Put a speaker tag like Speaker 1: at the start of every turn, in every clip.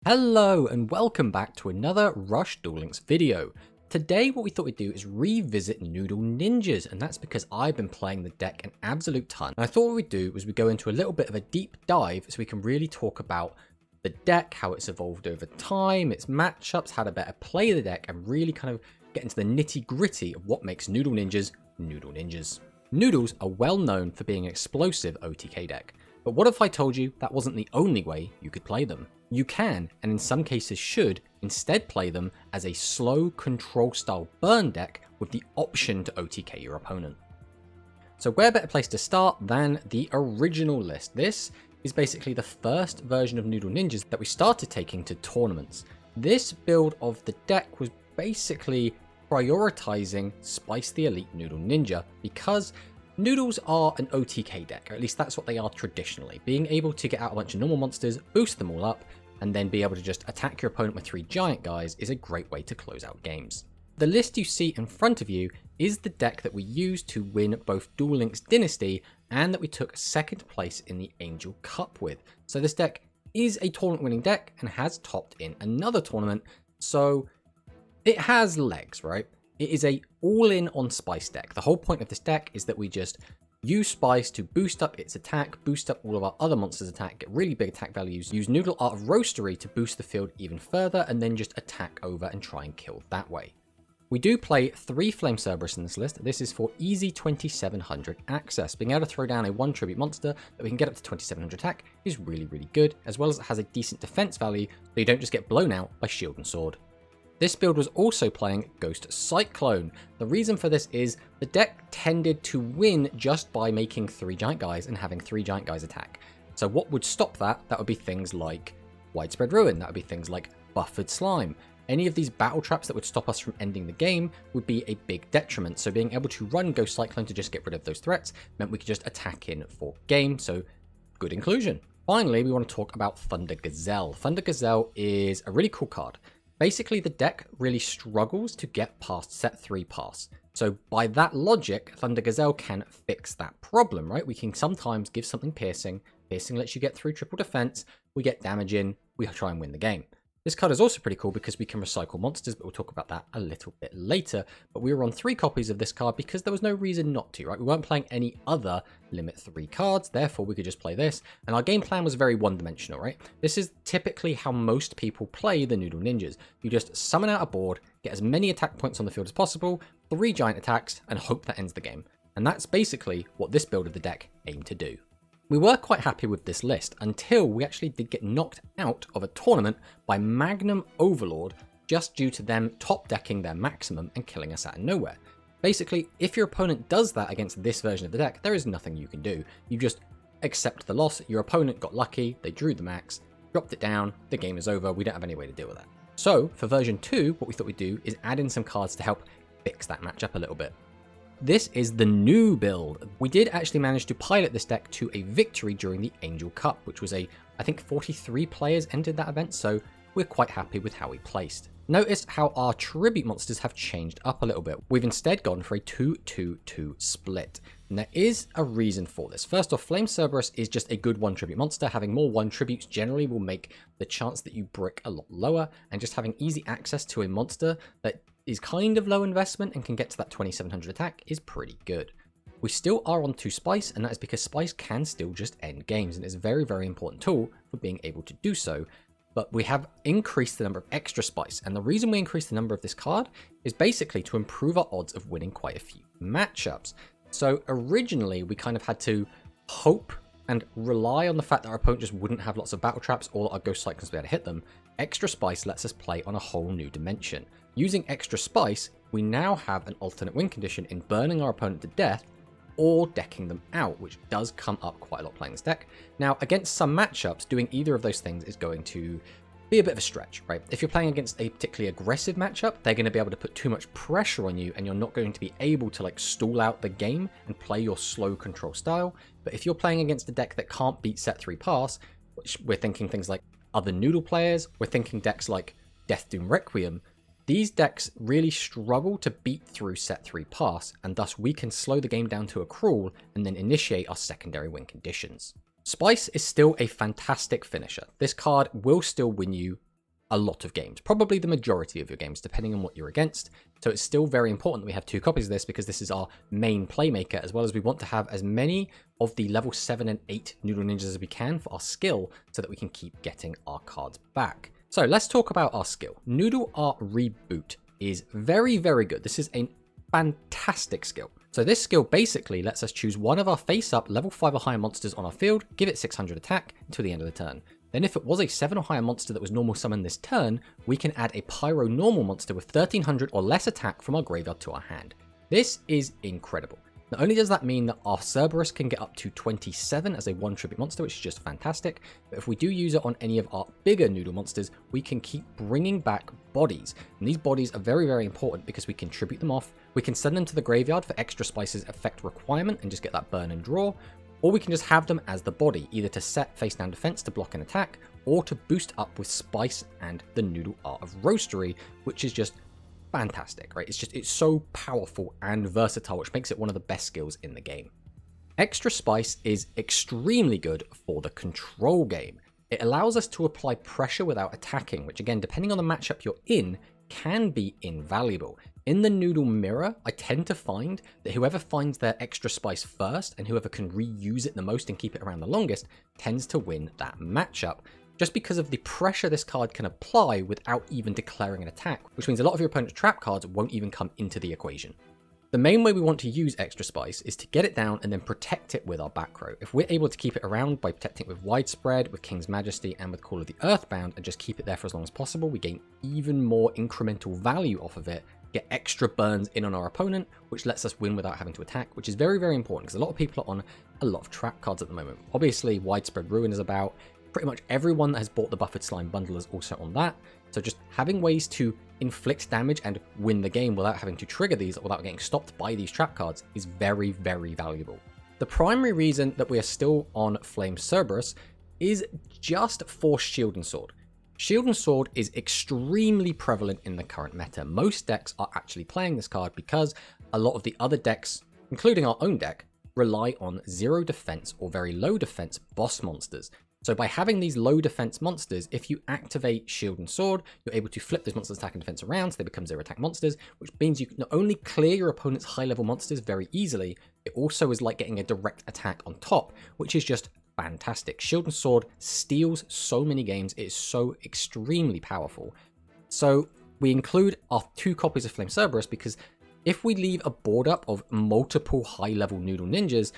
Speaker 1: Hello and welcome back to another Rush Duel Links video. Today what we thought we'd do is revisit Noodle Ninjas, and that's because I've been playing the deck an absolute ton. And I thought what we'd do was we go into a little bit of a deep dive so we can really talk about the deck, how it's evolved over time, its matchups, how to better play the deck, and really kind of get into the nitty gritty of what makes Noodle Ninjas Noodle Ninjas. Noodles are well known for being an explosive OTK deck. But what if I told you that wasn't the only way you could play them? You can, and in some cases should, instead play them as a slow control style burn deck with the option to OTK your opponent. So where better place to start than the original list? This is basically the first version of Noodle Ninjas that we started taking to tournaments. This build of the deck was basically prioritizing Spice the Elite Noodle Ninja because Noodles are an OTK deck, or at least that's what they are traditionally. Being able to get out a bunch of normal monsters, boost them all up, and then be able to just attack your opponent with 3 giant guys is a great way to close out games. The list you see in front of you is the deck that we used to win both Duel Links Dynasty and that we took second place in the Angel Cup with. So this deck is a tournament winning deck and has topped in another tournament, so it has legs, right? It is a all-in on Spice deck. The whole point of this deck is that we just use Spice to boost up its attack, boost up all of our other monsters' attack, get really big attack values, use Noodle Art of Roastery to boost the field even further, and then just attack over and try and kill that way. We do play 3 Flame Cerberus in this list. This is for easy 2700 access. Being able to throw down a 1 tribute monster that we can get up to 2700 attack is really, really good, as well as it has a decent defense value so you don't just get blown out by Shield and Sword. This build was also playing Ghost Cyclone. The reason for this is the deck tended to win just by making 3 giant guys and having 3 giant guys attack. So what would stop that? That would be things like Widespread Ruin, that would be things like Buffered Slime. Any of these battle traps that would stop us from ending the game would be a big detriment. So being able to run Ghost Cyclone to just get rid of those threats meant we could just attack in for game, so good inclusion. Finally, we want to talk about Thunder Gazelle. Thunder Gazelle is a really cool card. Basically, the deck really struggles to get past set 3 pass. So by that logic, Thunder Gazelle can fix that problem, right? We can sometimes give something piercing. Piercing lets you get through triple defense. We get damage in. We try and win the game. This card is also pretty cool because we can recycle monsters, but we'll talk about that a little bit later. But we were on 3 copies of this card because there was no reason not to, right? We weren't playing any other limit 3 cards, therefore we could just play this. And our game plan was very one-dimensional, right? This is typically how most people play the Noodle Ninjas. You just summon out a board, get as many attack points on the field as possible, 3 giant attacks, and hope that ends the game. And that's basically what this build of the deck aimed to do. We were quite happy with this list until we actually did get knocked out of a tournament by Magnum Overlord just due to them top decking their maximum and killing us out of nowhere. Basically, if your opponent does that against this version of the deck, there is nothing you can do. You just accept the loss. Your opponent got lucky, they drew the max, dropped it down, the game is over, we don't have any way to deal with that. So for version 2, what we thought we'd do is add in some cards to help fix that matchup a little bit. This is the new build. We did actually manage to pilot this deck to a victory during the Angel Cup, which was I think 43 players entered that event, so we're quite happy with how we placed. Notice how our tribute monsters have changed up a little bit. We've instead gone for a 2-2-2 split. And there is a reason for this. First off, Flame Cerberus is just a good 1 tribute monster. Having more 1 tributes generally will make the chance that you brick a lot lower, and just having easy access to a monster that is kind of low investment and can get to that 2700 attack is pretty good. We still are on 2 Spice, and that is because Spice can still just end games, and it's a very, very important tool for being able to do so. But we have increased the number of extra Spice, and the reason we increased the number of this card is basically to improve our odds of winning quite a few matchups. So originally we kind of had to hope and rely on the fact that our opponent just wouldn't have lots of battle traps or that our Ghost Cyclones would be able to hit them. Extra Spice lets us play on a whole new dimension. Using Extra Spice, we now have an alternate win condition in burning our opponent to death or decking them out, which does come up quite a lot playing this deck. Now, against some matchups, doing either of those things is going to be a bit of a stretch, right? If you're playing against a particularly aggressive matchup, they're going to be able to put too much pressure on you and you're not going to be able to stall out the game and play your slow control style. But if you're playing against a deck that can't beat set 3 pass, which we're thinking things like other Noodle players, we're thinking decks like Death Doom Requiem, these decks really struggle to beat through set 3 pass, and thus we can slow the game down to a crawl and then initiate our secondary win conditions. Spice is still a fantastic finisher. This card will still win you a lot of games, probably the majority of your games, depending on what you're against. So it's still very important that we have 2 copies of this because this is our main playmaker, as well as we want to have as many of the level 7 and 8 Noodle Ninjas as we can for our skill so that we can keep getting our cards back. So let's talk about our skill. Noodle Art Reboot is very, very good. This is a fantastic skill. So this skill basically lets us choose one of our face-up level 5 or higher monsters on our field, give it 600 attack until the end of the turn. Then if it was a 7 or higher monster that was normal summon this turn, we can add a Pyro normal monster with 1300 or less attack from our graveyard to our hand. This is incredible. Not only does that mean that our Cyberse can get up to 27 as a 1 tribute monster, which is just fantastic, but if we do use it on any of our bigger noodle monsters, we can keep bringing back bodies. And these bodies are very, very important because we can tribute them off, we can send them to the graveyard for extra spices effect requirement and just get that burn and draw, or we can just have them as the body, either to set face down defense to block an attack, or to boost up with spice and the Noodle Art of Roastery, which is just fantastic, right? It's so powerful and versatile, which makes it one of the best skills in the game. Extra Spice is extremely good for the control game. It allows us to apply pressure without attacking, which again, depending on the matchup you're in, can be invaluable. In the Noodle Mirror, I tend to find that whoever finds their Extra Spice first and whoever can reuse it the most and keep it around the longest tends to win that matchup, just because of the pressure this card can apply without even declaring an attack, which means a lot of your opponent's trap cards won't even come into the equation. The main way we want to use Extra Spice is to get it down and then protect it with our back row. If we're able to keep it around by protecting it with Widespread, with King's Majesty, and with Call of the Earthbound, and just keep it there for as long as possible, we gain even more incremental value off of it, get extra burns in on our opponent, which lets us win without having to attack, which is very, very important because a lot of people are on a lot of trap cards at the moment. Obviously, Widespread Ruin is about. Pretty much everyone that has bought the Buffered Slime bundle is also on that. So just having ways to inflict damage and win the game without having to trigger these or without getting stopped by these trap cards is very, very valuable. The primary reason that we are still on Flame Cerberus is just for Shield and Sword. Shield and Sword is extremely prevalent in the current meta. Most decks are actually playing this card because a lot of the other decks, including our own deck, rely on 0 defense or very low defense boss monsters. So by having these low defense monsters, if you activate Shield and Sword, you're able to flip those monsters' attack and defense around so they become 0 attack monsters, which means you can not only clear your opponent's high level monsters very easily, it also is like getting a direct attack on top, which is just fantastic. Shield and Sword steals so many games, it is so extremely powerful. So we include our 2 copies of Flame Cerberus because if we leave a board up of multiple high level Noodle Ninjas,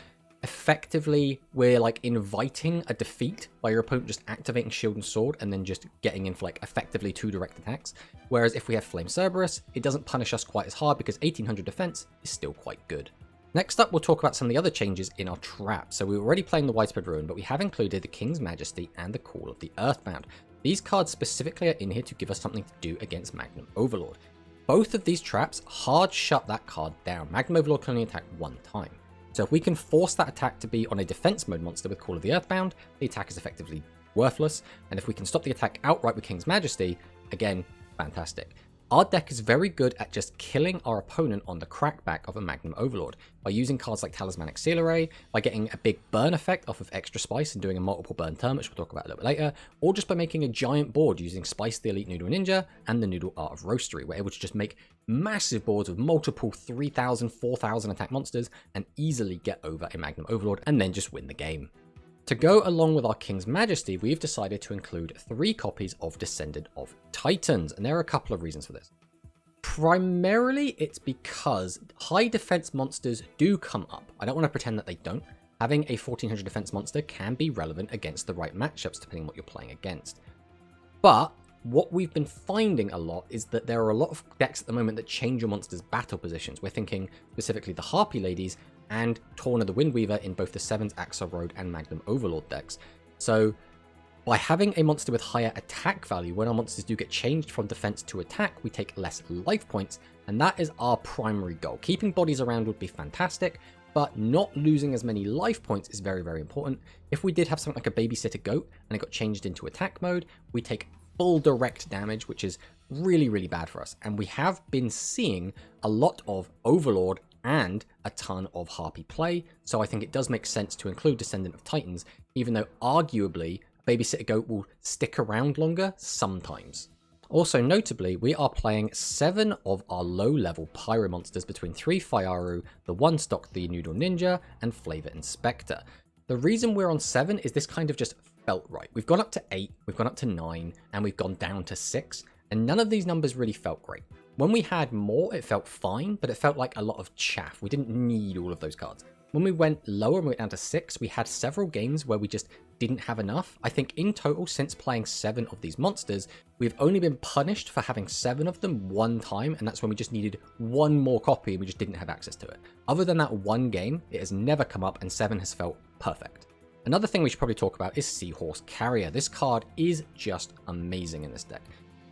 Speaker 1: effectively we're like inviting a defeat by your opponent just activating Shield and Sword and then just getting in for like effectively 2 direct attacks. Whereas if we have Flame Cerberus, it doesn't punish us quite as hard because 1800 defense is still quite good. Next up, we'll talk about some of the other changes in our trap. So we were already playing the Widespread Ruin, but we have included the King's Majesty and the Call of the Earthbound. These cards specifically are in here to give us something to do against Magnum Overlord. Both of these traps hard shut that card down. Magnum Overlord can only attack 1 time. So if we can force that attack to be on a defense mode monster with Call of the Earthbound, the attack is effectively worthless. And if we can stop the attack outright with King's Majesty, again, fantastic. Our deck is very good at just killing our opponent on the crackback of a Magnum Overlord by using cards like Talismanic Seal Array, by getting a big burn effect off of Extra Spice and doing a multiple burn turn, which we'll talk about a little bit later, or just by making a giant board using Spice the Elite Noodle Ninja and the Noodle Art of Roastery. We're able to just make massive boards with multiple 3000, 4000 attack monsters and easily get over a Magnum Overlord and then just win the game. To go along with our King's Majesty, we've decided to include 3 copies of Descendant of Titans, and there are a couple of reasons for this. Primarily, it's because high defense monsters do come up. I don't want to pretend that they don't. Having a 1400 defense monster can be relevant against the right matchups, depending on what you're playing against. But what we've been finding a lot is that there are a lot of decks at the moment that change your monster's battle positions. We're thinking specifically the Harpy Ladies and Torna the Windweaver in both the 7's Axel Road and Magnum Overlord decks. So by having a monster with higher attack value, when our monsters do get changed from defense to attack, we take less life points, and that is our primary goal. Keeping bodies around would be fantastic, but not losing as many life points is very, very important. If we did have something like a Babysitter Goat and it got changed into attack mode, we take full direct damage, which is really, really bad for us. And we have been seeing a lot of Overlord and a ton of Harpy play, so I think it does make sense to include Descendant of Titans, even though arguably Babysitter Goat will stick around longer sometimes. Also notably, we are playing 7 of our low-level Pyro monsters between 3 Fyaru, the 1 stock the Noodle Ninja, and Flavor Inspector. The reason we're on 7 is this kind of just felt right. We've gone up to 8, we've gone up to 9, and we've gone down to 6, and none of these numbers really felt great. When we had more, it felt fine, but it felt like a lot of chaff. We didn't need all of those cards. When we went lower and we went down to 6, we had several games where we just didn't have enough. I think in total, since playing 7 of these monsters, we've only been punished for having 7 of them one time, and that's when we just needed one more copy and we just didn't have access to it. Other than that one game, it has never come up and 7 has felt perfect. Another thing we should probably talk about is Seahorse Carrier. This card is just amazing in this deck.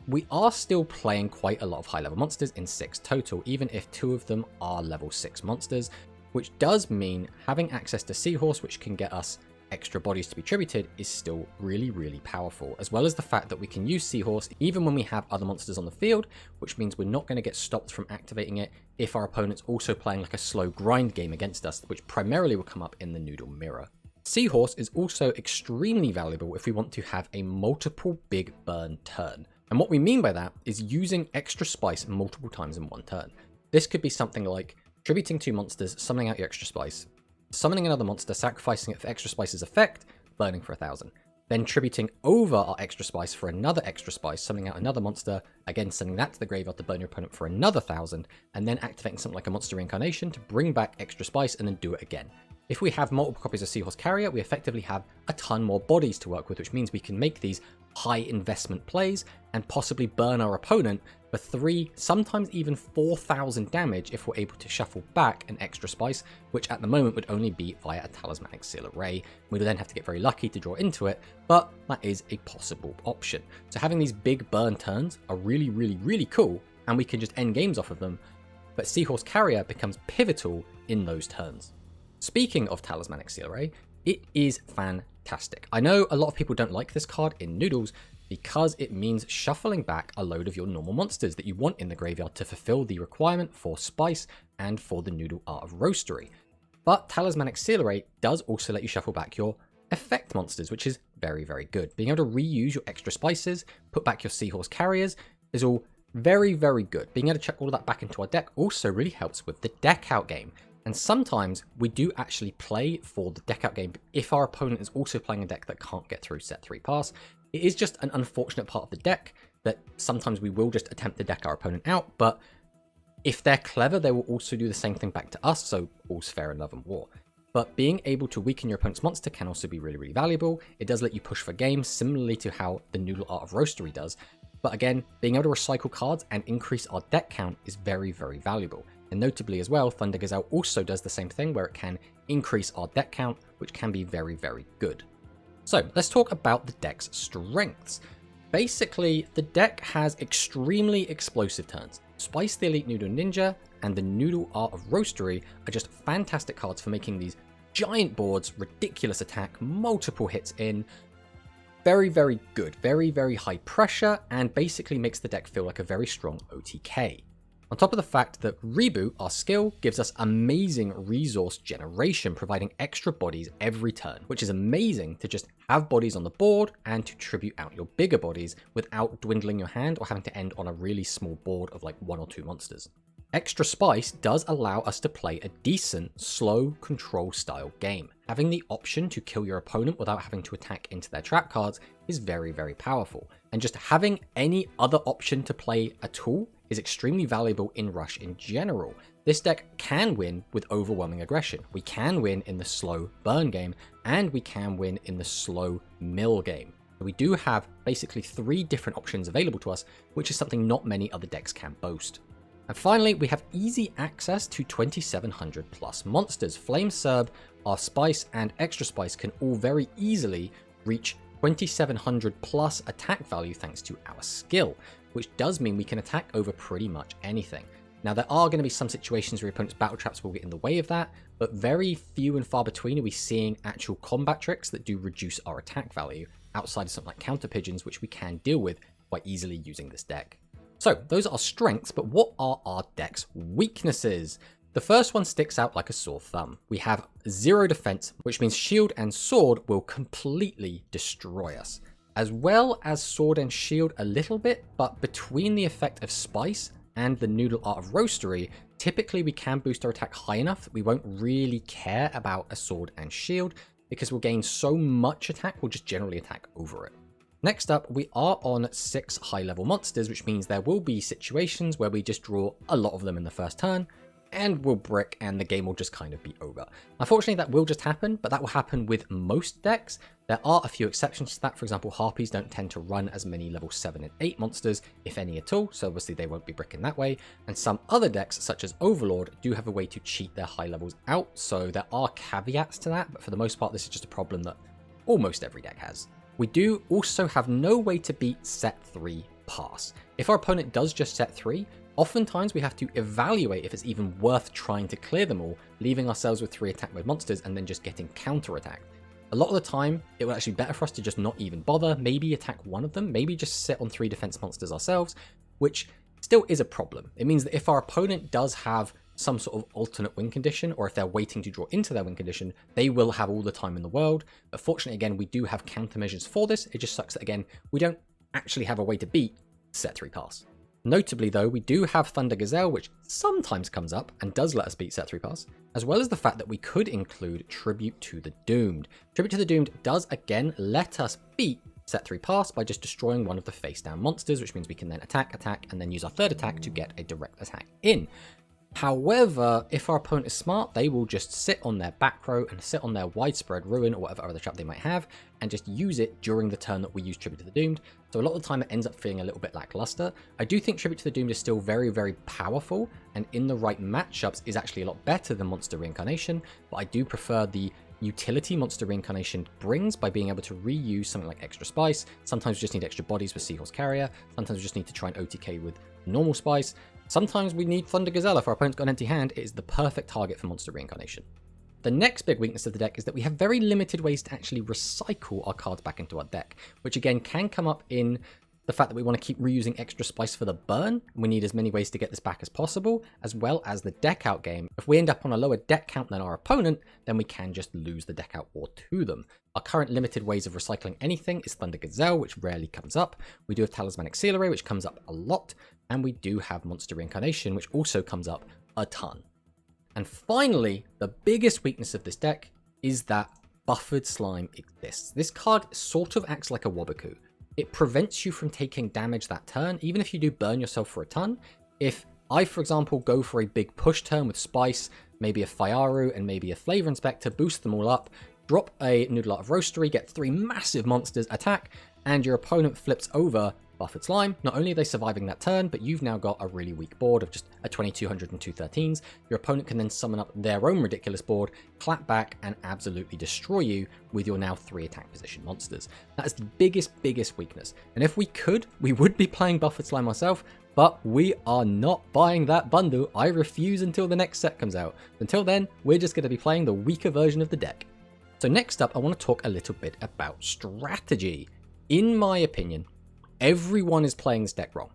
Speaker 1: We are still playing quite a lot of high-level monsters in 6 total, even if 2 of them are level 6 monsters, which does mean having access to Seahorse, which can get us extra bodies to be tributed, is still really, really powerful, as well as the fact that we can use Seahorse even when we have other monsters on the field, which means we're not going to get stopped from activating it if our opponent's also playing like a slow grind game against us, which primarily will come up in the Noodle Mirror. Seahorse is also extremely valuable if we want to have a multiple big burn turn. And what we mean by that is using extra spice multiple times in one turn. This could be something like tributing 2 monsters, summoning out your extra spice, summoning another monster, sacrificing it for extra spice's effect, burning for 1,000. Then tributing over our extra spice for another extra spice, summoning out another monster, again sending that to the graveyard to burn your opponent for another 1,000, and then activating something like a monster reincarnation to bring back extra spice and then do it again. If we have multiple copies of Seahorse Carrier, we effectively have a ton more bodies to work with, which means we can make these high investment plays and possibly burn our opponent for 3, sometimes even 4,000 damage if we're able to shuffle back an extra spice, which at the moment would only be via a Talismanic Seal Array. We would then have to get very lucky to draw into it, but that is a possible option. So having these big burn turns are really, really, really cool, and we can just end games off of them, but Seahorse Carrier becomes pivotal in those turns. Speaking of Talismanic Seal Array, it is fantastic. I know a lot of people don't like this card in Noodles because it means shuffling back a load of your normal monsters that you want in the graveyard to fulfill the requirement for Spice and for the Noodle Art of Roastery. But Talismanic Seal Array does also let you shuffle back your effect monsters, which is very, very good. Being able to reuse your extra spices, put back your Seahorse Carriers is all very, very good. Being able to chuck all of that back into our deck also really helps with the deck out game. And sometimes we do actually play for the deck out game if our opponent is also playing a deck that can't get through set 3 pass. It is just an unfortunate part of the deck that sometimes we will just attempt to deck our opponent out, but if they're clever, they will also do the same thing back to us, so all's fair in love and war. But being able to weaken your opponent's monster can also be really, really valuable. It does let you push for games, similarly to how the Noodle Art of Roastery does. But again, being able to recycle cards and increase our deck count is very, very valuable. And notably as well, Thunder Gazelle also does the same thing where it can increase our deck count, which can be very, very good. So let's talk about the deck's strengths. Basically, the deck has extremely explosive turns. Spice the Elite Noodle Ninja and the Noodle Art of Roastery are just fantastic cards for making these giant boards, ridiculous attack, multiple hits in. Very, very good, very, very high pressure, and basically makes the deck feel like a very strong OTK. On top of the fact that Reboot, our skill, gives us amazing resource generation, providing extra bodies every turn, which is amazing to just have bodies on the board and to tribute out your bigger bodies without dwindling your hand or having to end on a really small board of like 1 or 2 monsters. Extra Spice does allow us to play a decent, slow control style game. Having the option to kill your opponent without having to attack into their trap cards is very, very powerful. And just having any other option to play at all is extremely valuable in Rush in general. This deck can win with overwhelming aggression. We can win in the slow burn game, and we can win in the slow mill game. We do have basically 3 different options available to us, which is something not many other decks can boast. And finally, we have easy access to 2700 plus monsters. Flame Serb, our Spice, and Extra Spice can all very easily reach 2700 plus attack value thanks to our skill, which does mean we can attack over pretty much anything. Now, there are going to be some situations where your opponent's battle traps will get in the way of that, but very few and far between are we seeing actual combat tricks that do reduce our attack value, outside of something like counter pigeons, which we can deal with quite easily using this deck. So those are our strengths, but what are our deck's weaknesses? The first one sticks out like a sore thumb. We have 0 defense, which means shield and sword will completely destroy us. as well as Sword and Shield a little bit, but between the effect of Spice and the Noodle Art of Roastery, typically we can boost our attack high enough that we won't really care about a Sword and Shield, because we'll gain so much attack, we'll just generally attack over it. Next up, we are on 6 high-level monsters, which means there will be situations where we just draw a lot of them in the first turn, and we'll brick, and the game will just kind of be over. Unfortunately, that will just happen, but that will happen with most decks. There are a few exceptions to that. For example, Harpies don't tend to run as many level 7 and 8 monsters, if any at all, so obviously they won't be bricking that way. And some other decks, such as Overlord, do have a way to cheat their high levels out, so there are caveats to that, but for the most part, this is just a problem that almost every deck has. We do also have no way to beat set 3 pass. If our opponent does just set 3, oftentimes we have to evaluate if it's even worth trying to clear them all, leaving ourselves with 3 attack mode monsters and then just getting counter-attacked. A lot of the time, it will actually be better for us to just not even bother, maybe attack one of them, maybe just sit on 3 defense monsters ourselves, which still is a problem. It means that if our opponent does have some sort of alternate win condition, or if they're waiting to draw into their win condition, they will have all the time in the world. But fortunately, again, we do have countermeasures for this. It just sucks that, again, we don't actually have a way to beat set 3 pass. Notably though, we do have Thunder Gazelle, which sometimes comes up and does let us beat set 3 pass, as well as the fact that we could include Tribute to the Doomed. Tribute to the Doomed does again let us beat set 3 pass by just destroying one of the face down monsters, which means we can then attack, and then use our third attack to get a direct attack in. However, if our opponent is smart, they will just sit on their back row and sit on their widespread ruin or whatever other trap they might have and just use it during the turn that we use Tribute to the Doomed. So a lot of the time it ends up feeling a little bit lackluster. I do think Tribute to the Doomed is still very, very powerful and in the right matchups is actually a lot better than Monster Reincarnation, but I do prefer the utility Monster Reincarnation brings by being able to reuse something like Extra Spice. Sometimes we just need extra bodies with Seahorse Carrier. Sometimes we just need to try and OTK with normal Spice. Sometimes we need Thunder Gazelle. If our opponent's got an empty hand, it is the perfect target for Monster Reincarnation. The next big weakness of the deck is that we have very limited ways to actually recycle our cards back into our deck, which again can come up in the fact that we want to keep reusing Extra Spice for the burn. We need as many ways to get this back as possible, as well as the deck out game. If we end up on a lower deck count than our opponent, then we can just lose the deck out war to them. Our current limited ways of recycling anything is Thunder Gazelle, which rarely comes up. We do have Talismanic Seal Array, which comes up a lot. And we do have Monster Reincarnation, which also comes up a ton. And finally, the biggest weakness of this deck is that Buffered Slime exists. This card sort of acts like a Waboku. It prevents you from taking damage that turn, even if you do burn yourself for a ton. If I, for example, go for a big push turn with Spice, maybe a Fyaru, and maybe a Flavor Inspector, boost them all up, drop a Noodle Art of Roastery, get 3 massive monsters, attack, and your opponent flips over Buffered Slime, not only are they surviving that turn, but you've now got a really weak board of just a 2200 and 213s. Your opponent can then summon up their own ridiculous board, clap back, and absolutely destroy you with your now 3 attack position monsters. That is the biggest weakness. And if we could, we would be playing Buffered Slime ourselves, but we are not buying that bundle. I refuse until the next set comes out. Until then, we're just going to be playing the weaker version of the deck. So next up, I want to talk a little bit about strategy. In my opinion, everyone is playing this deck wrong.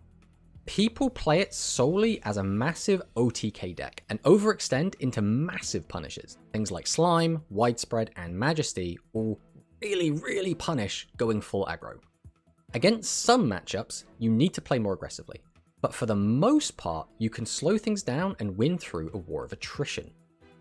Speaker 1: People play it solely as a massive OTK deck and overextend into massive punishes. Things like Slime, Widespread, and Majesty all really punish going full aggro. Against some matchups, you need to play more aggressively, but for the most part, you can slow things down and win through a war of attrition.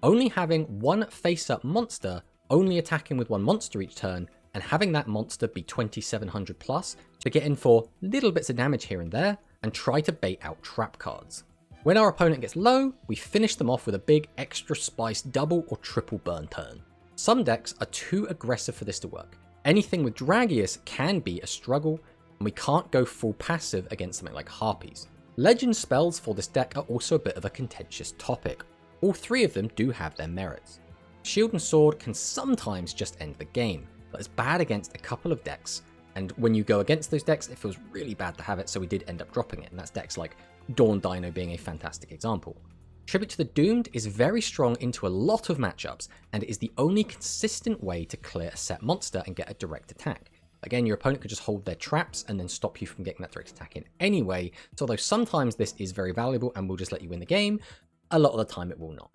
Speaker 1: Only having one face-up monster, only attacking with one monster each turn, and having that monster be 2700 plus to get in for little bits of damage here and there and try to bait out trap cards. When our opponent gets low, we finish them off with a big Extra Spice double or triple burn turn. Some decks are too aggressive for this to work. Anything with Dragius can be a struggle, and we can't go full passive against something like Harpies. Legend spells for this deck are also a bit of a contentious topic. All 3 of them do have their merits. Shield and Sword can sometimes just end the game, but it's bad against a couple of decks, and when you go against those decks, it feels really bad to have it, so we did end up dropping it, and that's decks like Dawn Dino being a fantastic example. Tribute to the Doomed is very strong into a lot of matchups, and it is the only consistent way to clear a set monster and get a direct attack. Again, your opponent could just hold their traps and then stop you from getting that direct attack in anyway, so although sometimes this is very valuable and will just let you win the game, a lot of the time it will not.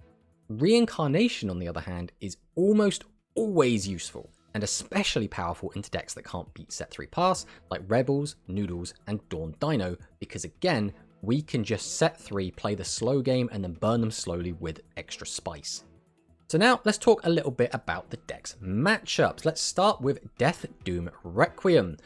Speaker 1: Reincarnation, on the other hand, is almost always useful. and especially powerful into decks that can't beat set 3 pass, like Rebels, Noodles, and Dawn Dino, because again, we can just set 3, play the slow game, and then burn them slowly with extra spice. So now let's talk a little bit about the deck's matchups. Let's start with Death Doom Requiem.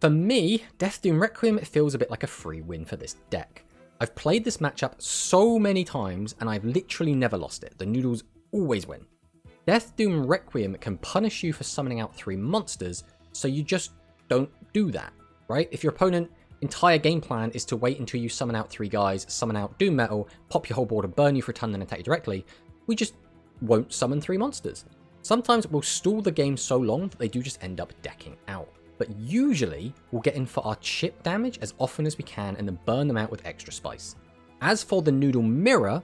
Speaker 1: For me, Death Doom Requiem feels a bit like a free win for this deck. I've played this matchup so many times and I've literally never lost it. The Noodles always win. Death Doom Requiem can punish you for summoning out 3 monsters, so you just don't do that, right? If your opponent's entire game plan is to wait until you summon out 3 guys, summon out Doom Metal, pop your whole board and burn you for a ton, then attack you directly, we just won't summon 3 monsters. Sometimes we'll stall the game so long that they do just end up decking out. But usually, we'll get in for our chip damage as often as we can and then burn them out with extra spice. As for the Noodle Mirror,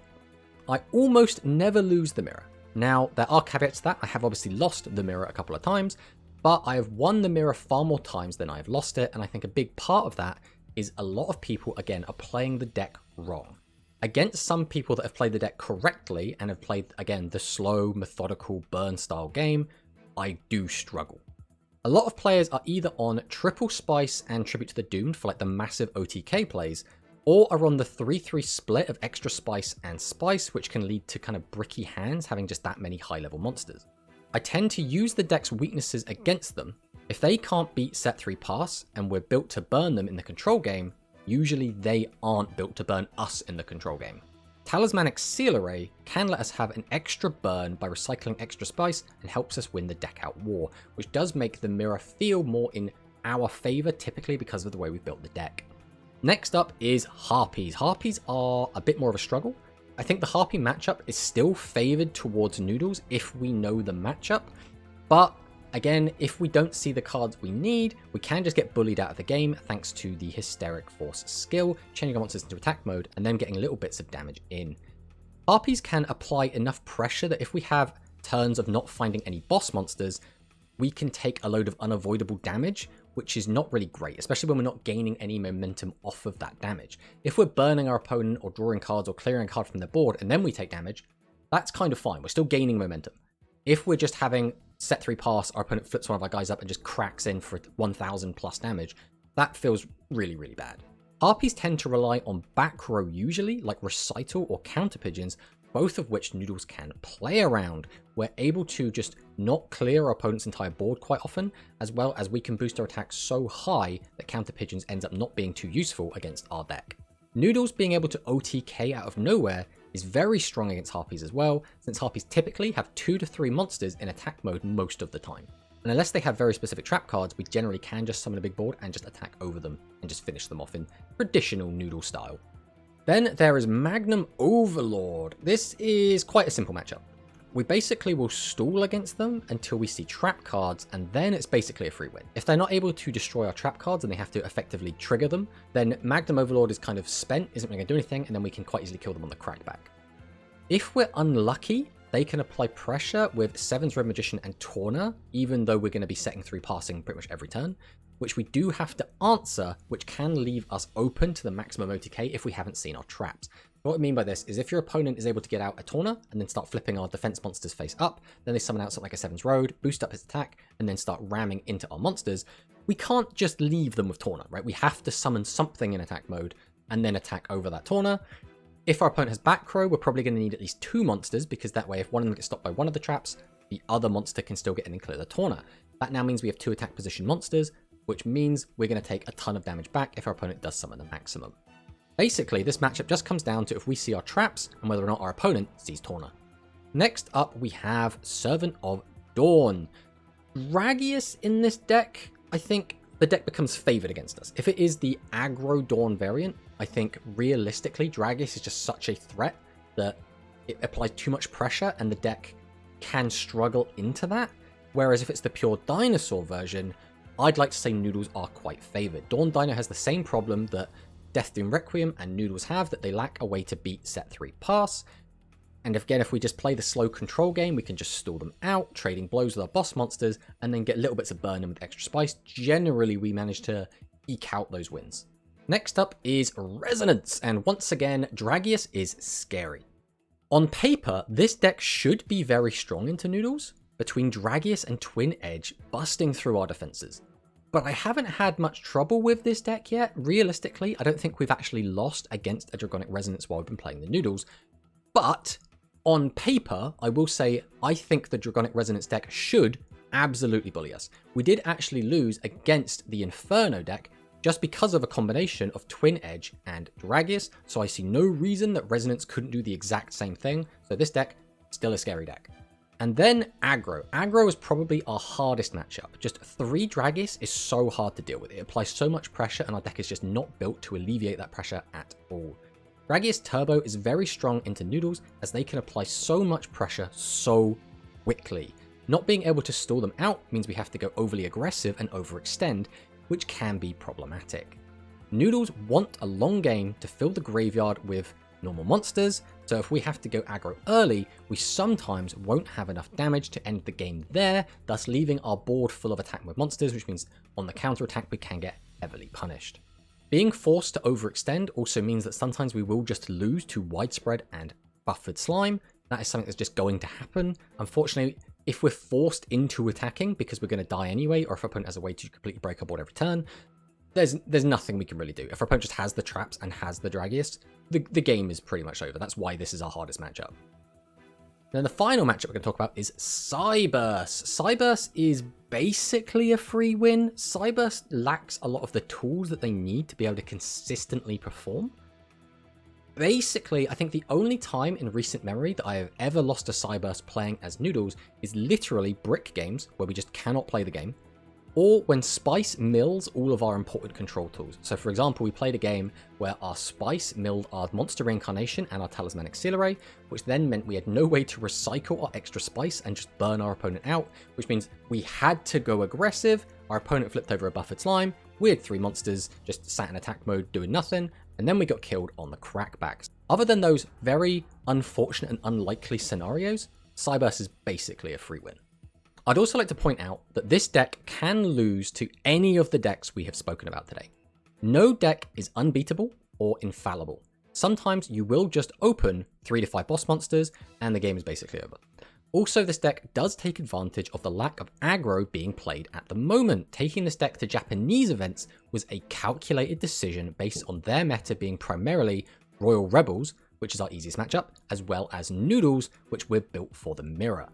Speaker 1: I almost never lose the Mirror. Now, there are caveats to that. I have obviously lost the Mirror a couple of times, but I have won the Mirror far more times than I have lost it, and I think a big part of that is a lot of people, again, are playing the deck wrong. Against some people that have played the deck correctly and have played, again, the slow, methodical, burn style game, I do struggle. A lot of players are either on triple spice and tribute to the doomed for like the massive OTK plays, or are on the 3-3 split of extra spice and spice, which can lead to kind of bricky hands having just that many high level monsters. I tend to use the deck's weaknesses against them. If they can't beat set 3 pass and we're built to burn them in the control game, usually they aren't built to burn us in the control game. Talismanic Seal Array can let us have an extra burn by recycling extra spice and helps us win the deck out war, which does make the mirror feel more in our favour typically because of the way we've built the deck. Next up is Harpies. Harpies are a bit more of a struggle. I think the Harpy matchup is still favoured towards Noodles if we know the matchup, but again, if we don't see the cards we need, we can just get bullied out of the game thanks to the Hysteric Force skill, changing our monsters into attack mode, and then getting little bits of damage in. Harpies can apply enough pressure that if we have turns of not finding any boss monsters, we can take a load of unavoidable damage, which is not really great, especially when we're not gaining any momentum off of that damage. If we're burning our opponent or drawing cards or clearing a card from their board and then we take damage, that's kind of fine. We're still gaining momentum. If we're just having set 3 pass, our opponent flips one of our guys up and just cracks in for 1000 plus damage, that feels really, really bad. Harpies tend to rely on back row usually, like Recital or Counter Pigeons, both of which Noodles can play around. We're able to just not clear our opponent's entire board quite often, as well as we can boost our attack so high that Counter Pigeons ends up not being too useful against our deck. Noodles being able to OTK out of nowhere is very strong against Harpies as well, since Harpies typically have 2 to 3 monsters in attack mode most of the time. And unless they have very specific trap cards, we generally can just summon a big board and just attack over them and just finish them off in traditional Noodle style. Then there is Magnum Overlord. This is quite a simple matchup. We basically will stall against them until we see trap cards, and then it's basically a free win. If they're not able to destroy our trap cards and they have to effectively trigger them, then Magnum Overlord is kind of spent, isn't really going to do anything, and then we can quite easily kill them on the crackback. If we're unlucky, they can apply pressure with Seven's Red Magician and Torna, even though we're going to be setting 3 passing pretty much every turn, which we do have to answer, which can leave us open to the maximum OTK if we haven't seen our traps. What I mean by this is if your opponent is able to get out a Torna and then start flipping our defense monsters face up, then they summon out something like a Seven's Road, boost up his attack, and then start ramming into our monsters, we can't just leave them with Torna, right? We have to summon something in attack mode and then attack over that Torna. If our opponent has back row, we're probably going to need at least 2 monsters, because that way if one of them gets stopped by one of the traps, the other monster can still get in and clear the Torna. That now means we have 2 attack position monsters, which means we're going to take a ton of damage back if our opponent does summon the maximum. Basically, this matchup just comes down to if we see our traps and whether or not our opponent sees Torna. Next up, we have Servant of Dawn. Dragius in this deck, I think the deck becomes favoured against us. If it is the aggro Dawn variant, I think realistically, Dragius is just such a threat that it applies too much pressure and the deck can struggle into that. Whereas if it's the pure dinosaur version, I'd like to say Noodles are quite favoured. Dawn Dino has the same problem that Death Doom Requiem and Noodles have, that they lack a way to beat set 3 pass. And again, if we just play the slow control game, we can just stall them out, trading blows with our boss monsters, and then get little bits of burn with extra spice. Generally, we manage to eke out those wins. Next up is Resonance, and once again, Dragius is scary. On paper, this deck should be very strong into Noodles, between Dragius and Twin Edge busting through our defenses. But I haven't had much trouble with this deck yet. Realistically, I don't think we've actually lost against a Dragonic Resonance while we've been playing the Noodles. But on paper, I will say I think the Dragonic Resonance deck should absolutely bully us. We did actually lose against the Inferno deck just because of a combination of Twin Edge and Dragius, so I see no reason that Resonance couldn't do the exact same thing. So this deck, still a scary deck. And then Aggro. Aggro is probably our hardest matchup. Just 3 Dragius is so hard to deal with. It applies so much pressure and our deck is just not built to alleviate that pressure at all. Dragius Turbo is very strong into Noodles as they can apply so much pressure so quickly. Not being able to stall them out means we have to go overly aggressive and overextend, which can be problematic. Noodles want a long game to fill the graveyard with normal monsters, so if we have to go aggro early, we sometimes won't have enough damage to end the game there, thus leaving our board full of attack mode monsters, which means on the counter attack we can get heavily punished. Being forced to overextend also means that sometimes we will just lose to widespread and buffered slime. That is something that's just going to happen. Unfortunately, if we're forced into attacking because we're going to die anyway, or if our opponent has a way to completely break our board every turn, there's nothing we can really do. If our opponent just has the traps and has the Dragius, the game is pretty much over. That's why this is our hardest matchup. Then the final matchup we're going to talk about is Cyberse. Cyberse is basically a free win. Cyberse lacks a lot of the tools that they need to be able to consistently perform. Basically, I think the only time in recent memory that I have ever lost to Cyberse playing as Noodles is literally brick games where we just cannot play the game, or when Spice mills all of our important control tools. So for example, we played a game where our Spice milled our Monster Reincarnation and our Talismanic Seal Array, which then meant we had no way to recycle our extra Spice and just burn our opponent out, which means we had to go aggressive, our opponent flipped over a buffered slime, we had 3 monsters just sat in attack mode doing nothing, and then we got killed on the crackbacks. Other than those very unfortunate and unlikely scenarios, Cyberse is basically a free win. I'd also like to point out that this deck can lose to any of the decks we have spoken about today. No deck is unbeatable or infallible. Sometimes you will just open 3 to 5 boss monsters and the game is basically over. Also, this deck does take advantage of the lack of aggro being played at the moment. Taking this deck to Japanese events was a calculated decision based on their meta being primarily Royal Rebels, which is our easiest matchup, as well as Noodles, which we're built for the mirror.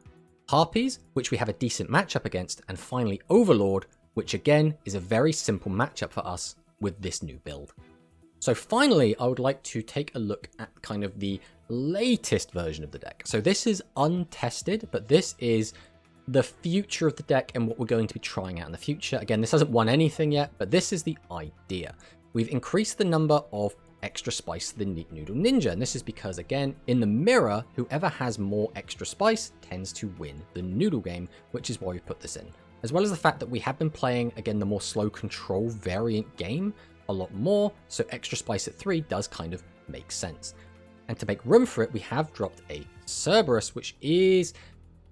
Speaker 1: Harpies, which we have a decent matchup against, and finally Overlord, which again is a very simple matchup for us with this new build. So finally, I would like to take a look at kind of the latest version of the deck. So this is untested, but this is the future of the deck and what we're going to be trying out in the future. Again, this hasn't won anything yet, but this is the idea. We've increased the number of extra spice than Noodle Ninja, and this is because, again, in the mirror, whoever has more extra spice tends to win the Noodle game, which is why we put this in. As well as the fact that we have been playing, again, the more slow control variant game a lot more, so extra spice at 3 does kind of make sense. And to make room for it, we have dropped a Cyberse, which is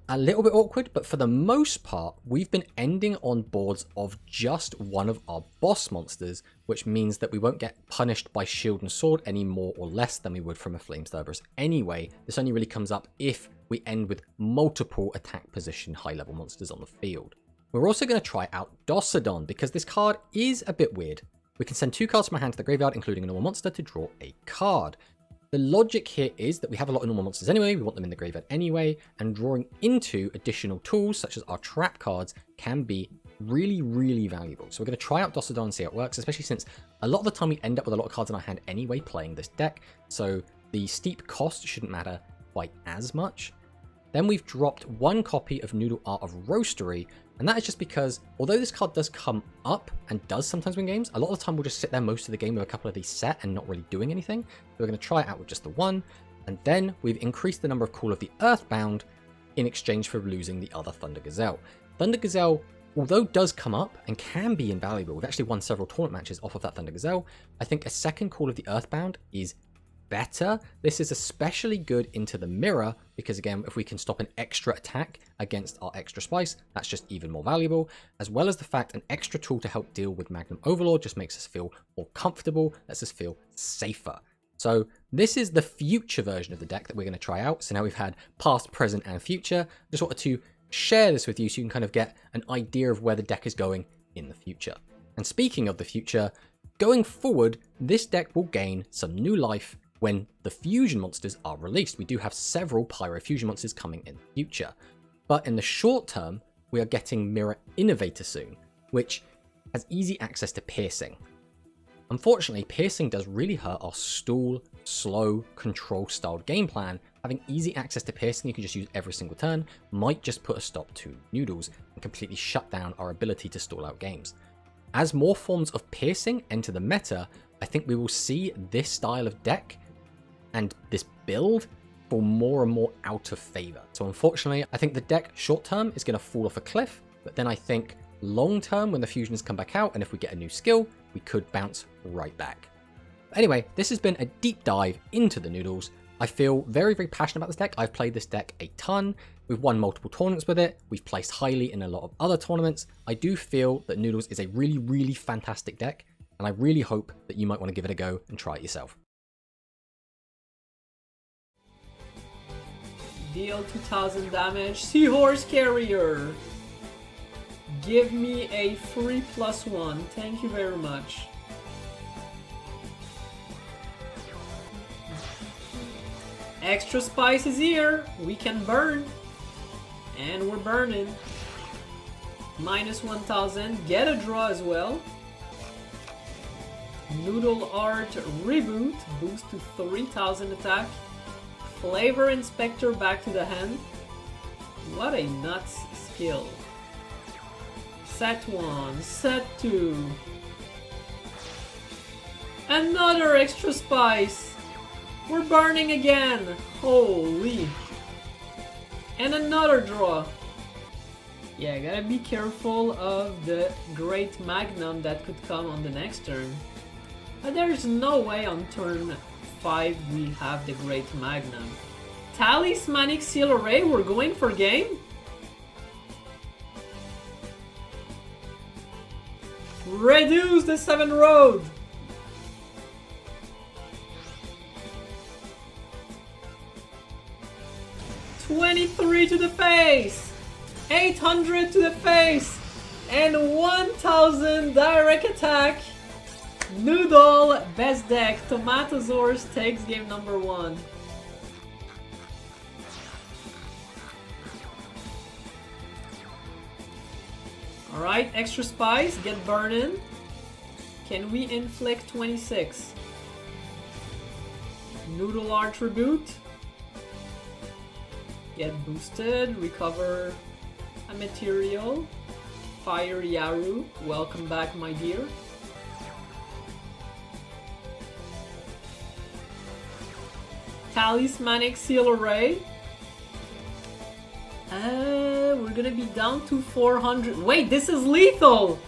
Speaker 1: a little bit awkward, but for the most part, we've been ending on boards of just one of our boss monsters, which means that we won't get punished by shield and sword any more or less than we would from a flame Cyberse anyway. This only really comes up if we end with multiple attack position high level monsters on the field. We're also going to try out Dosodon because this card is a bit weird. We can send 2 cards from our hand to the graveyard, including a normal monster, to draw a card. The logic here is that we have a lot of normal monsters anyway, we want them in the graveyard anyway, and drawing into additional tools such as our trap cards can be really, really valuable. So we're going to try out Dosodon and see how it works, especially since a lot of the time we end up with a lot of cards in our hand anyway playing this deck, so the steep cost shouldn't matter quite as much. Then we've dropped 1 copy of Noodle Art of Roastery, and that is just because, although this card does come up and does sometimes win games, a lot of the time we'll just sit there most of the game with a couple of these set and not really doing anything. So we're going to try it out with just the 1, and then we've increased the number of Call of the Earthbound in exchange for losing the other Thunder Gazelle. Thunder Gazelle, although does come up and can be invaluable, we've actually won several tournament matches off of that Thunder Gazelle, I think a second Call of the Earthbound is better. This is especially good into the mirror because, again, if we can stop an extra attack against our extra spice, that's just even more valuable, as well as the fact an extra tool to help deal with Magnum Overlord just makes us feel more comfortable, lets us feel safer. So this is the future version of the deck that we're going to try out. So now we've had past, present, and future. Just wanted to share this with you so you can kind of get an idea of where the deck is going in the future. And speaking of the future, going forward, this deck will gain some new life when the fusion monsters are released. We do have several Pyro fusion monsters coming in the future. But in the short term, we are getting Mirror Innovator soon, which has easy access to piercing. Unfortunately, piercing does really hurt our stall, slow, control-styled game plan. Having easy access to piercing you can just use every single turn might just put a stop to Noodles and completely shut down our ability to stall out games. As more forms of piercing enter the meta, I think we will see this style of deck and this build fall more and more out of favor. So unfortunately, I think the deck short term is going to fall off a cliff, but then I think long term, when the fusions come back out and if we get a new skill, we could bounce right back. But anyway, this has been a deep dive into the Noodles. I feel very, very passionate about this deck. I've played this deck a ton. We've won multiple tournaments with it. We've placed highly in a lot of other tournaments. I do feel that Noodles is a really, really fantastic deck, and I really hope that you might want to give it a go and try it yourself.
Speaker 2: Deal 2000 damage. Seahorse Carrier. Give me a free +1. Thank you very much. Extra spice is here. We can burn. And we're burning. -1000. Get a draw as well. Noodle Art Reboot. Boost to 3000 attack. Flavor Inspector back to the hand. What a nuts skill. Set 1, set 2. Another extra spice. We're burning again. Holy. And another draw. Yeah, gotta be careful of the Great Magnum that could come on the next turn. But there's no way on turn 5 we have the Great Magnum. Talismanic Seal Array, we're going for game? Reduce the 7 road! $23 to the face! 800 to the face! And 1000 direct attack! Noodle, best deck. Tomatosaurs takes game number 1. Alright, extra spice, get burning. Can we inflict 26? Noodle Attribute. Get boosted, recover a material. Fire Yaru, welcome back my dear. Talismanic Seal Array. We're gonna be down to 400. Wait, this is lethal!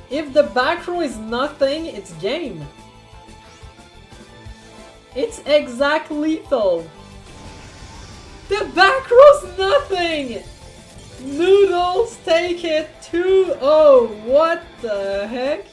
Speaker 2: If the back row is nothing, it's game. It's exact lethal. The back row's nothing! Noodles take it 2-0. What the heck?